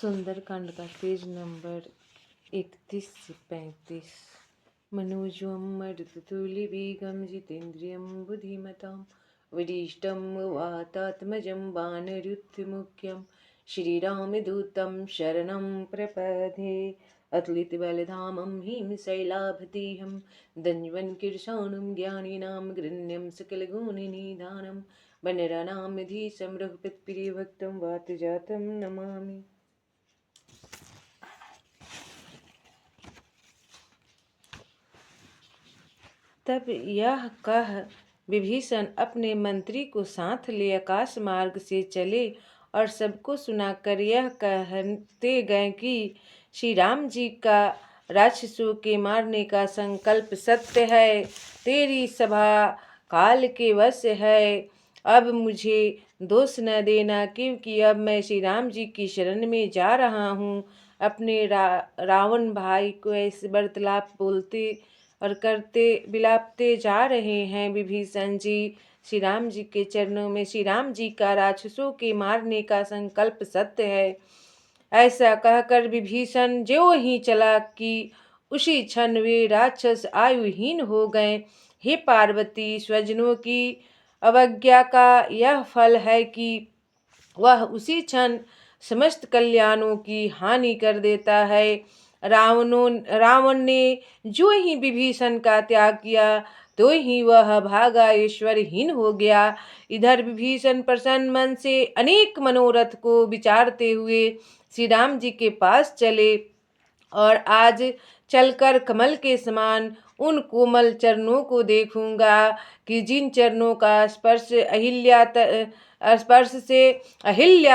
सुंदरकांड का page number 31 से 35। मनोजवं मरुततुल्यवेगं जितेन्द्रियं बुद्धिमतां वरिष्ठं वातात्मजं वानरयूथमुख्यं श्रीरामदूतं शरणं प्रपद्ये। अतुलितबलधामं हिमशैलाभदेहं दञ्जवन्कीर्षाणुं ज्ञानिनां गृह्ण्यं सकलगुणनिधानं वनराणामधीशं रघुपतिप्रियभक्तं वातजातं नमामि। तब यह कह विभीषण अपने मंत्री को साथ ले आकाश मार्ग से चले और सबको सुनाकर यह कहते गए कि श्री राम जी का राक्षसों के मारने का संकल्प सत्य है, तेरी सभा काल के वश है। अब मुझे दोष न देना, क्योंकि अब मैं श्री राम जी की शरण में जा रहा हूँ। अपने रावण भाई को ऐसे वार्तालाप बोलते और करते बिलापते जा रहे हैं विभीषण जी श्री राम जी के चरणों में। श्री राम जी का राक्षसों के मारने का संकल्प सत्य है। ऐसा कहकर विभीषण जो ही चला कि उसी क्षण वे राक्षस आयुहीन हो गए। हे पार्वती, स्वजनों की अवज्ञा का यह फल है कि वह उसी क्षण समस्त कल्याणों की हानि कर देता है। रावण ने जो ही विभीषण का त्याग किया तो ही वह भागा ईश्वरहीन हो गया। इधर विभीषण प्रसन्न मन से अनेक मनोरथ को विचारते हुए श्री राम जी के पास चले और आज चलकर कमल के समान उन कोमल चरणों को देखूंगा कि जिन चरणों का स्पर्श से अहिल्या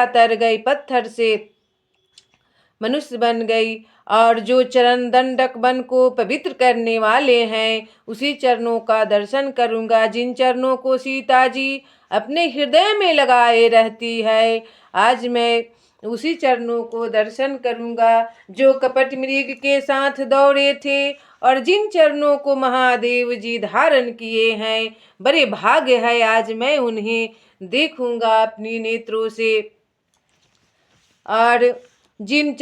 तर गई, पत्थर से मनुष्य बन गई, और जो चरण दंडक बन को पवित्र करने वाले हैं उसी चरणों का दर्शन करूंगा जिन चरणों को सीता जी अपने हृदय में लगाए रहती है। आज मैं उसी चरणों को दर्शन करूंगा जो कपट मृग के साथ दौड़े थे और जिन चरणों को महादेव जी धारण किए हैं। बड़े भाग्य है, आज मैं उन्हें देखूंगा अपनी नेत्रों से। और जिन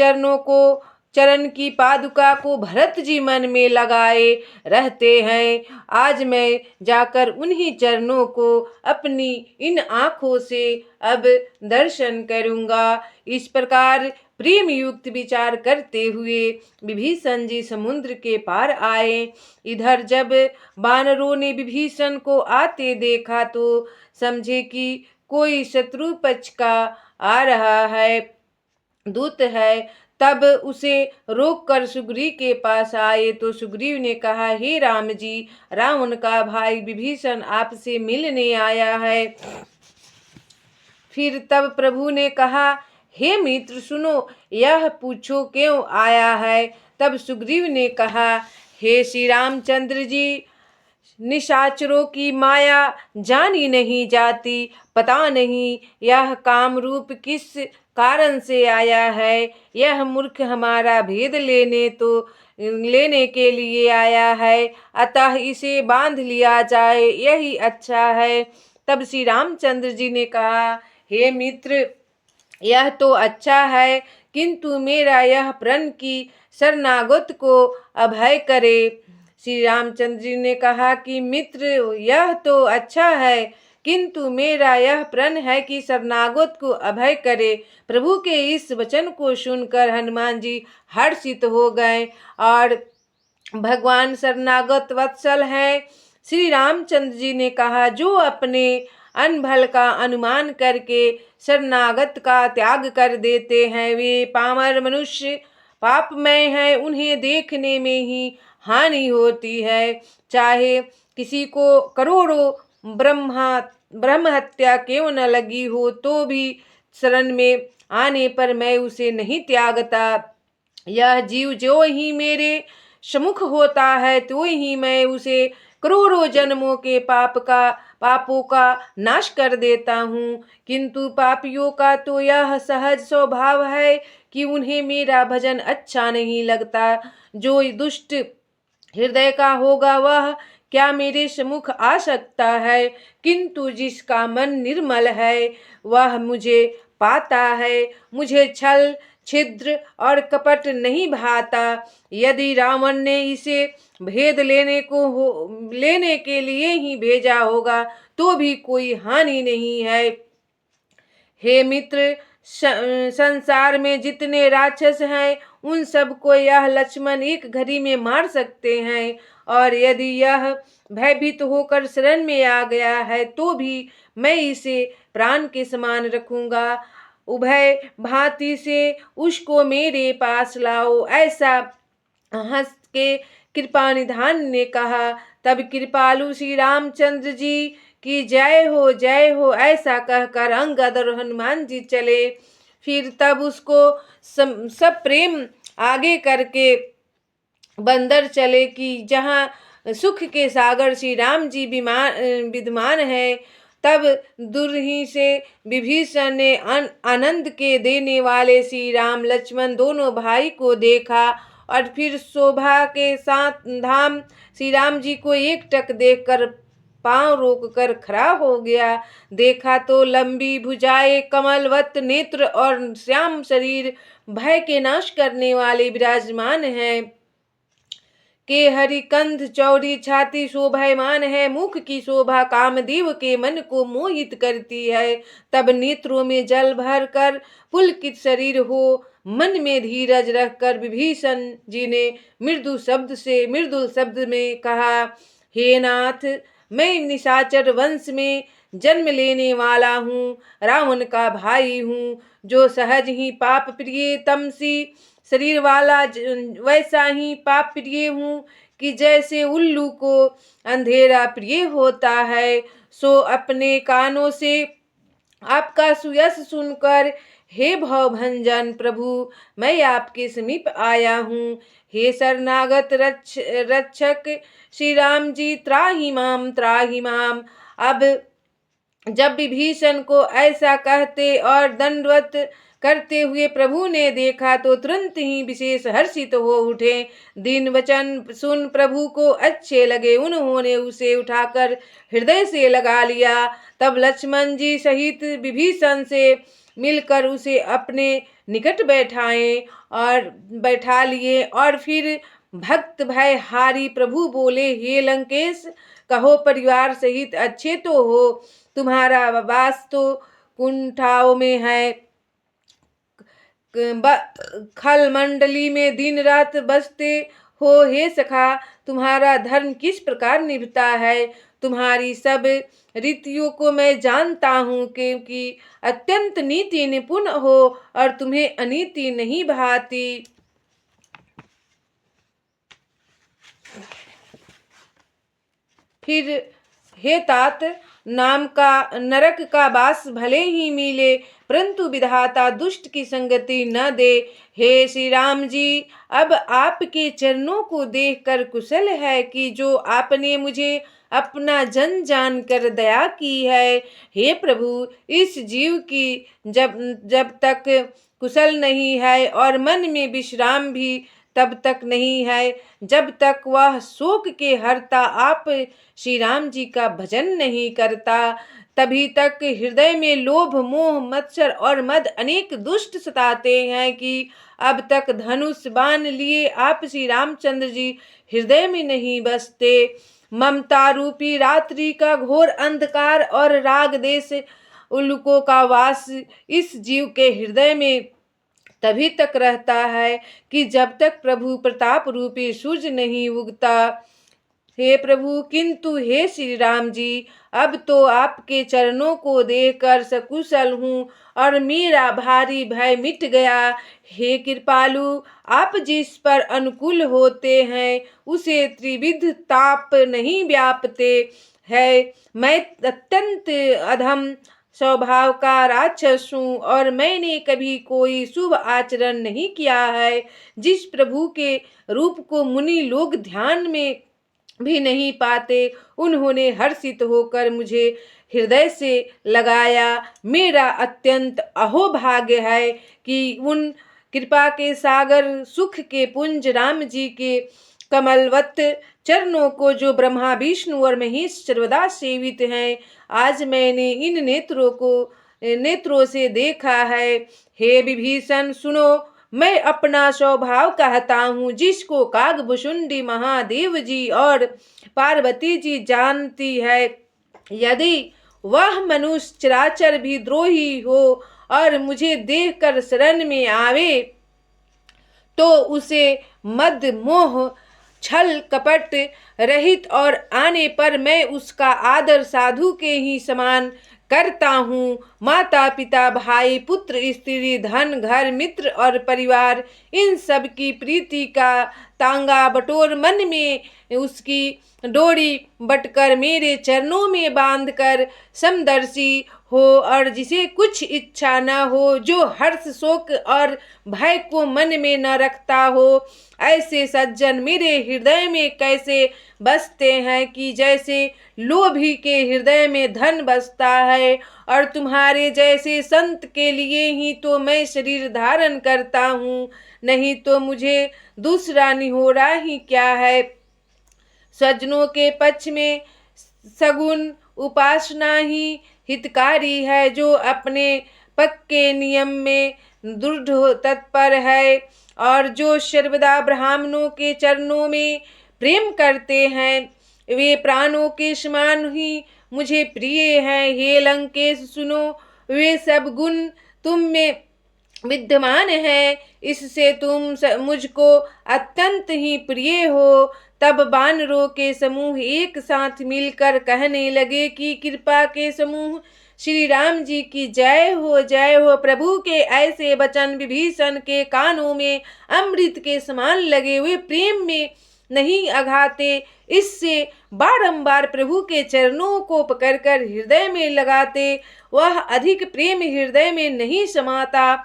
चरण की पादुका को भरत जी मन में लगाए रहते हैं, आज मैं जाकर उन्हीं चरणों को अपनी इन आँखों से अब दर्शन करूंगा। इस प्रकार प्रेम युक्त विचार करते हुए विभीषण जी समुद्र के पार आए। इधर जब वानरों ने विभीषण को आते देखा तो समझे कि कोई शत्रु पक्ष का आ रहा है, दूत है। तब उसे रोककर सुग्रीव के पास आए तो सुग्रीव ने कहा, हे राम जी, रावण का भाई विभीषण आपसे मिलने आया है। फिर तब प्रभु ने कहा, हे मित्र सुनो, यह पूछो क्यों आया है। तब सुग्रीव ने कहा, हे श्री रामचंद्र जी, निशाचरों की माया जानी नहीं जाती, पता नहीं यह काम रूप किस कारण से आया है। यह मूर्ख हमारा भेद लेने के लिए आया है, अतः इसे बांध लिया जाए, यही अच्छा है। तब श्री रामचंद्र जी ने कहा, हे मित्र, यह तो अच्छा है, किंतु मेरा यह प्रण की शरणागत को अभय करे। श्री रामचंद्र जी ने कहा कि मित्र, यह तो अच्छा है, किंतु मेरा यह प्रण है कि शरणागत को अभय करे। प्रभु के इस वचन को सुनकर हनुमान जी हर्षित हो गए और भगवान शरणागत वत्सल हैं। श्री रामचंद्र जी ने कहा, जो अपने अनभल का अनुमान करके शरणागत का त्याग कर देते हैं वे पामर मनुष्य पापमय हैं, उन्हें देखने में ही हानि होती है। चाहे किसी को करोड़ों ब्रह्म हत्या क्यों न लगी हो तो भी शरण में आने पर मैं उसे नहीं त्यागता। यह जीव जो ही मेरे सम्मुख होता है तो ही मैं उसे करोड़ों जन्मों के पापों का नाश कर देता हूँ। किंतु पापियों का तो यह सहज स्वभाव है कि उन्हें मेरा भजन अच्छा नहीं लगता। जो दुष्ट हृदय का होगा वह क्या मेरे सम्मुख आ सकता है, किंतु जिसका मन निर्मल है वह मुझे पाता है। मुझे छल छिद्र और कपट नहीं भाता। यदि रावण ने इसे भेद लेने के लिए ही भेजा होगा तो भी कोई हानि नहीं है। हे मित्र, संसार में जितने राक्षस हैं उन सबको यह लक्ष्मण एक घड़ी में मार सकते हैं, और यदि यह भयभीत होकर शरण में आ गया है तो भी मैं इसे प्राण के समान रखूंगा। उभय भांति से उसको मेरे पास लाओ। ऐसा हंस के कृपा निधान ने कहा। तब कृपालु श्री रामचंद्र जी की जय हो ऐसा कहकर अंगद और हनुमान जी चले। फिर तब उसको सब प्रेम आगे करके बंदर चले कि जहाँ सुख के सागर श्री राम जी विद्यमान है। तब दूर ही से विभीषण ने आनंद के देने वाले श्री राम लक्ष्मण दोनों भाई को देखा, और फिर शोभा के साथ धाम श्री राम जी को एकटक देखकर पांव रोककर खड़ा हो गया। देखा तो लंबी भुजाएं, कमलवत नेत्र और श्याम शरीर भय के नाश करने वाले विराजमान हैं। के हरिकंध चौड़ी छाती शोभायमान है। मुख की शोभा कामदेव के मन को मोहित करती है। तब नेत्रों में जल भर कर पुलकित शरीर हो, मन में धीरज रखकर विभीषण जी ने मृदुल शब्द में कहा, हे नाथ, मैं निशाचर वंश में जन्म लेने वाला हूँ, रावण का भाई हूँ, जो सहज ही पाप प्रिय तमसी शरीर वाला, वैसा ही पाप प्रिय हूँ कि जैसे उल्लू को अंधेरा प्रिय होता है। सो अपने कानों से आपका सुयश सुनकर हे भवभंजन प्रभु, मैं आपके समीप आया हूँ। हे शरणागत रक्षक श्री राम जी, त्राहि माम। अब जब विभीषण को ऐसा कहते और दंडवत करते हुए प्रभु ने देखा तो तुरंत ही विशेष हर्षित हो उठे। दीन वचन सुन प्रभु को अच्छे लगे। उन्होंने उसे उठाकर हृदय से लगा लिया। तब लक्ष्मण जी सहित विभीषण से मिलकर उसे अपने निकट बैठा लिए, और फिर भक्त भय हारी प्रभु बोले, हे लंकेश, कहो परिवार सहित अच्छे तो हो। तुम्हारा वास तो कुंठाओं में है, खल मंडली में दिन रात बसते हो। हे सखा, तुम्हारा धर्म किस प्रकार निभता है। तुम्हारी सब रीतियों को मैं जानता हूँ, क्योंकि अत्यंत नीति निपुण हो और तुम्हें अनीति नहीं भाती। फिर हे तात, नाम का नरक का वास भले ही मिले, परंतु विधाता दुष्ट की संगति न दे। हे श्री राम जी, अब आपके चरणों को देखकर कुशल है कि जो आपने मुझे अपना जन जान कर दया की है। हे प्रभु, इस जीव की जब तक कुशल नहीं है और मन में विश्राम भी तब तक नहीं है, जब तक वह शोक के हरता आप श्री राम जी का भजन नहीं करता। तभी तक हृदय में लोभ मोह मत्सर और मद अनेक दुष्ट सताते हैं कि अब तक धनुष बाण लिए आप श्री रामचंद्र जी हृदय में नहीं बसते। ममता रूपी रात्रि का घोर अंधकार और राग देश उल्लुकों का वास इस जीव के हृदय में तभी तक रहता है कि जब तक प्रभु प्रताप रूपी सूर्य नहीं उगता। हे प्रभु, किंतु हे श्री राम जी, अब तो आपके चरणों को देखकर सकुशल हूँ और मेरा भारी भय मिट गया। हे कृपालु, आप जिस पर अनुकूल होते हैं उसे त्रिविध ताप नहीं व्यापते है। मैं अत्यंत अधम स्वभाव का राक्षस हूँ और मैंने कभी कोई शुभ आचरण नहीं किया है। जिस प्रभु के रूप को मुनि लोग ध्यान में भी नहीं पाते, उन्होंने हर्षित होकर मुझे हृदय से लगाया। मेरा अत्यंत अहोभाग्य है कि उन कृपा के सागर सुख के पुंज राम जी के कमलवत चरणों को, जो ब्रह्मा विष्णु और महेश सर्वदा सेवित हैं, आज मैंने इन नेत्रों को नेत्रों से देखा है। हे विभीषण सुनो, मैं अपना स्वभाव कहता हूँ, जिसको कागभुशुंडी महादेव जी और पार्वती जी जानती है। यदि वह मनुष्य चराचर भी द्रोही हो और मुझे देखकर शरण में आवे, तो उसे मद मोह छल कपट रहित और आने पर मैं उसका आदर साधु के ही समान करता हूँ। माता पिता भाई पुत्र स्त्री धन घर मित्र और परिवार, इन सब की प्रीति का तांगा बटोर मन में उसकी डोरी बटकर मेरे चरणों में बांधकर समदर्शी हो, और जिसे कुछ इच्छा न हो, जो हर्ष शोक और भय को मन में न रखता हो, ऐसे सज्जन मेरे हृदय में कैसे बसते हैं कि जैसे लोभी के हृदय में धन बसता है। और तुम्हारे जैसे संत के लिए ही तो मैं शरीर धारण करता हूँ, नहीं तो मुझे दूसरा निहोरा ही क्या है। सज्जनों के पक्ष में सगुन उपासना ही हितकारी है, जो अपने पक्के नियम में दृढ़ तत्पर है और जो सर्वदा ब्राह्मणों के चरणों में प्रेम करते हैं, वे प्राणों के समान ही मुझे प्रिय हैं। हे लंकेश सुनो, वे सब गुण तुम में विद्यमान है, इससे तुम मुझको अत्यंत ही प्रिय हो। तब वानरों के समूह एक साथ मिलकर कहने लगे कि कृपा के समूह श्री राम जी की जय हो, जय हो। प्रभु के ऐसे वचन विभीषण के कानों में अमृत के समान लगे। हुए प्रेम में नहीं अघाते, इससे बारंबार प्रभु के चरणों को पकड़कर हृदय में लगाते, वह अधिक प्रेम हृदय में नहीं समाता।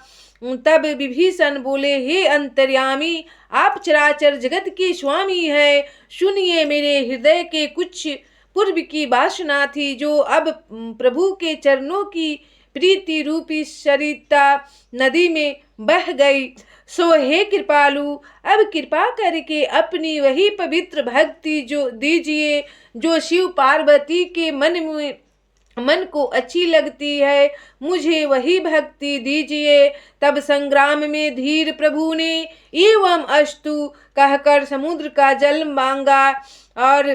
तब विभीषण बोले, हे अंतर्यामी, आप चराचर जगत के स्वामी हैं। सुनिए, मेरे हृदय के कुछ पूर्व की वासना थी, जो अब प्रभु के चरणों की प्रीति रूपी सरिता नदी में बह गई। सो हे कृपालु, अब कृपा करके अपनी वही पवित्र भक्ति जो दीजिए जो शिव पार्वती के मन को अच्छी लगती है, मुझे वही भक्ति दीजिए। तब संग्राम में धीर प्रभु ने एवं अस्तु कहकर समुद्र का जल मांगा और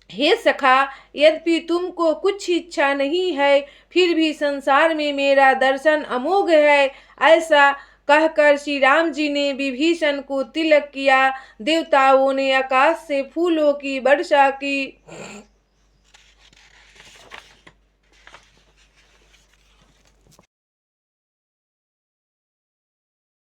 हे सखा, यद्यपि तुमको कुछ इच्छा नहीं है, फिर भी संसार में मेरा दर्शन अमोघ है। ऐसा कहकर श्री राम जी ने विभीषण को तिलक किया। देवताओं ने आकाश से फूलों की वर्षा की।